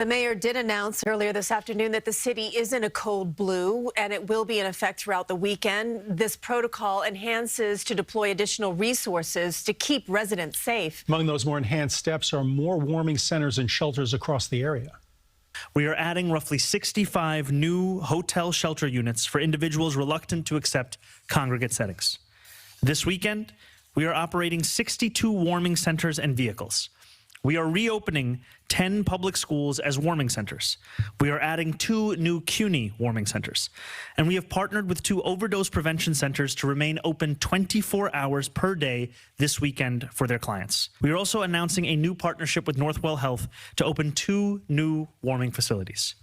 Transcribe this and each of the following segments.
The mayor did announce earlier this afternoon that the city is in a code blue and it will be in effect throughout the weekend. This protocol enhances to deploy additional resources to keep residents safe. Among those more enhanced steps are more warming centers and shelters across the area. We are adding roughly 65 new hotel shelter units for individuals reluctant to accept congregate settings. This weekend, we are operating 62 warming centers and vehicles. We are reopening 10 public schools as warming centers. We are adding 2 new CUNY warming centers. And we have partnered with 2 overdose prevention centers to remain open 24 hours per day this weekend for their clients. We are also announcing a new partnership with Northwell Health to open 2 new warming facilities.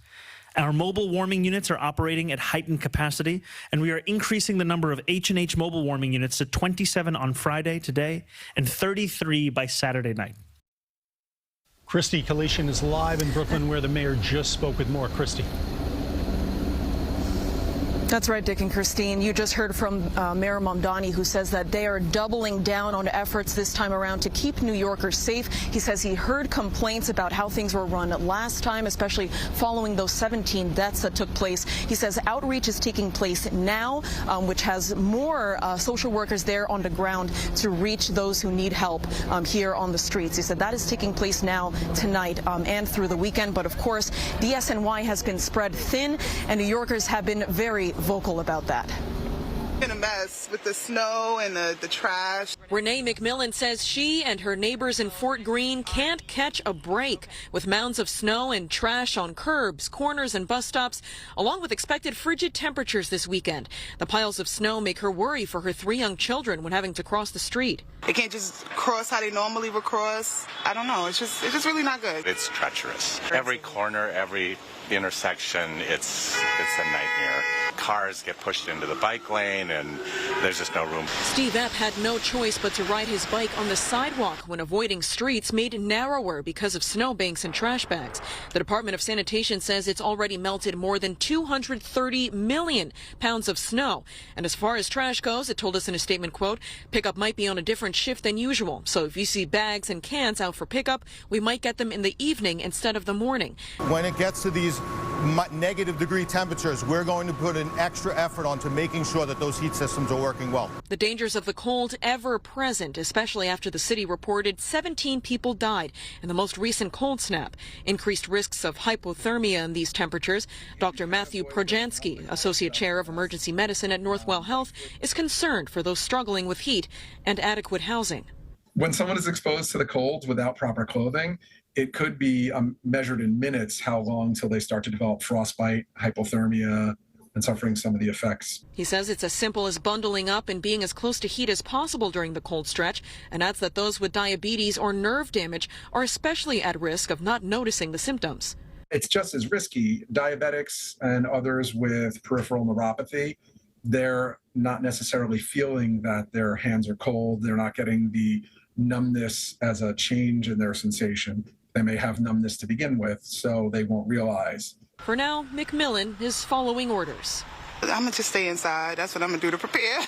Our mobile warming units are operating at heightened capacity, and we are increasing the number of H&H mobile warming units to 27 on Friday today and 33 by Saturday night. Kristie, Keleshian is live in Brooklyn, where the mayor just spoke with more. Kristie. That's right, Dick and Christine. You just heard from Mayor Mamdani, who says that they are doubling down on efforts this time around to keep New Yorkers safe. He says he heard complaints about how things were run last time, especially following those 17 deaths that took place. He says outreach is taking place now, which has more social workers there on the ground to reach those who need help here on the streets. He said that is taking place now, tonight, and through the weekend. But of course, the SNY has been spread thin, and New Yorkers have been very vocal about that. In a mess with the snow and the trash. Renee McMillan says she and her neighbors in Fort Greene can't catch a break with mounds of snow and trash on curbs, corners, and bus stops, along with expected frigid temperatures this weekend. The piles of snow make her worry for her 3 young children when having to cross the street. They can't just cross how they normally would cross. I don't know. It's just really not good. It's treacherous. Every corner, every intersection, it's a nightmare. Cars get pushed into the bike lane, and there's just no room. Steve Epp had no choice but to ride his bike on the sidewalk when avoiding streets made narrower because of snowbanks and trash bags. The Department of Sanitation says it's already melted more than 230 million pounds of snow. And as far as trash goes, it told us in a statement, quote, pickup might be on a different shift than usual. So if you see bags and cans out for pickup, we might get them in the evening instead of the morning. When it gets to these negative degree temperatures, we're going to put an extra effort onto making sure that those heat systems are working well. The dangers of the cold ever present, especially after the city reported 17 people died in the most recent cold snap. Increased risks of hypothermia in these temperatures. Dr. Matthew Projansky, Associate Chair of Emergency Medicine at Northwell Health, is concerned for those struggling with heat and adequate housing. When someone is exposed to the cold without proper clothing, it could be measured in minutes how long till they start to develop frostbite, hypothermia, and suffering some of the effects. He says it's as simple as bundling up and being as close to heat as possible during the cold stretch, and adds that those with diabetes or nerve damage are especially at risk of not noticing the symptoms. It's just as risky. Diabetics and others with peripheral neuropathy, they're not necessarily feeling that their hands are cold. They're not getting the numbness as a change in their sensation. They may have numbness to begin with, so they won't realize. For now, McMillan is following orders. I'm going to just stay inside. That's what I'm going to do to prepare.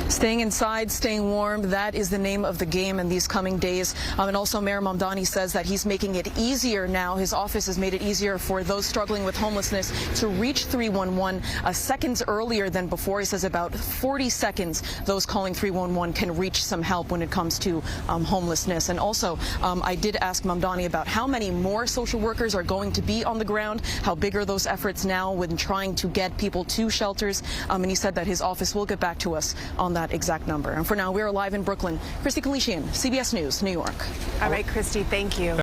Staying inside, staying warm, that is the name of the game in these coming days. And also Mayor Mamdani says that he's making it easier now. His office has made it easier for those struggling with homelessness to reach 311 seconds earlier than before. He says about 40 seconds those calling 311 can reach some help when it comes to homelessness. And also, I did ask Mamdani about how many more social workers are going to be on the ground, how big are those efforts now when trying to get people to shelters. And he said that his office will get back to us on that exact number. And for now, we're live in Brooklyn. Kristie, Keleshian, CBS News, New York. All right, Kristie, thank you.